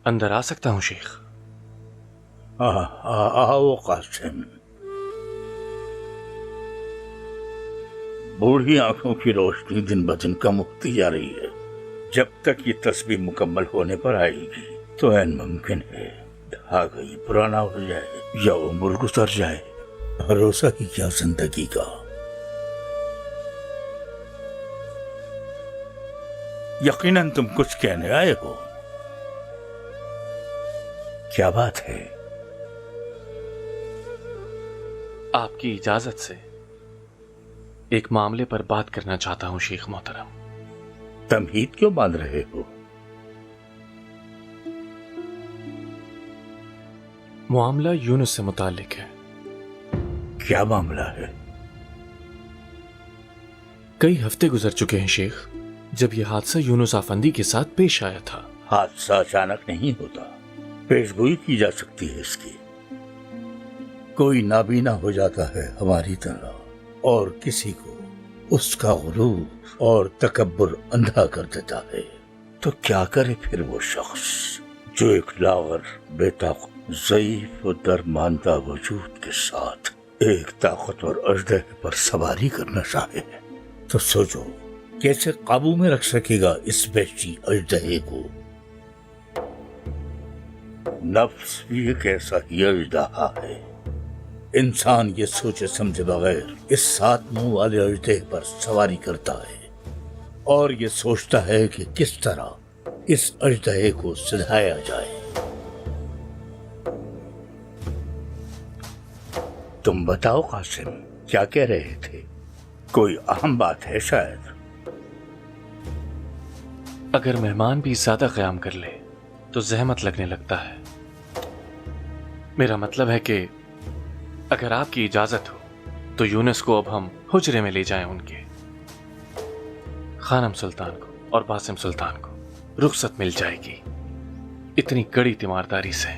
اندر آ سکتا ہوں شیخ؟ آؤ قاسم۔ بوڑھی آنکھوں کی روشنی دن بدن کم ہوتی جا رہی ہے۔ جب تک یہ تسبیح مکمل ہونے پر آئے گی تو عین ممکن ہے دھاگا ہی پرانا ہو جائے یا عمر گزر جائے۔ بھروسہ ہی کیا زندگی کا۔ یقیناً تم کچھ کہنے آئے ہو، کیا بات ہے؟ آپ کی اجازت سے ایک معاملے پر بات کرنا چاہتا ہوں شیخ محترم۔ تمہید کیوں باندھ رہے ہو؟ معاملہ یونس سے متعلق ہے۔ کیا معاملہ ہے؟ کئی ہفتے گزر چکے ہیں شیخ جب یہ حادثہ یونس آفندی کے ساتھ پیش آیا تھا۔ حادثہ اچانک نہیں ہوتا، پیش گوئی کی جا سکتی ہے اس کی۔ کوئی نابینا ہو جاتا ہے ہماری طرح اور کسی کو اس کا غرور اور تکبر اندھا کر دیتا ہے، تو کیا کرے پھر وہ شخص جو ایک لاغر، بے طاقت، ضعیف و درماندہ وجود کے ساتھ ایک طاقتور اژدہے پر سواری کرنا چاہے؟ تو سوچو کیسے قابو میں رکھ سکے گا اس وحشی اژدہے کو؟ نفس بھی ایک ایسا ہی اژدہا ہے۔ انسان یہ سوچے سمجھے بغیر اس 7 منہ والے اژدہے پر سواری کرتا ہے اور یہ سوچتا ہے کہ کس طرح اس اژدہے کو سدھایا جائے۔ تم بتاؤ قاسم، کیا کہہ رہے تھے؟ کوئی اہم بات ہے شاید؟ اگر مہمان بھی زیادہ قیام کر لے تو زحمت لگنے لگتا ہے۔ میرا مطلب ہے کہ اگر آپ کی اجازت ہو تو یونس کو اب ہم حجرے میں لے جائیں، ان کے خانم سلطان کو اور باسم سلطان کو رخصت مل جائے گی اتنی کڑی تیمارداری سے۔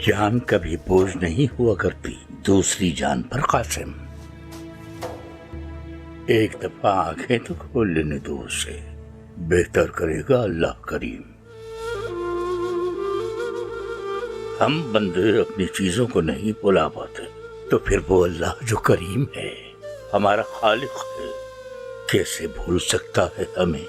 جان کبھی بوجھ نہیں ہوا کرتی دوسری جان پر قاسم۔ ایک دفعہ آنکھیں تو کھول لینے دو اسے، بہتر کرے گا اللہ کریم۔ ہم بندے اپنی چیزوں کو نہیں بھلا پاتے تو پھر وہ اللہ جو کریم ہے، ہمارا خالق ہے، کیسے بھول سکتا ہے ہمیں؟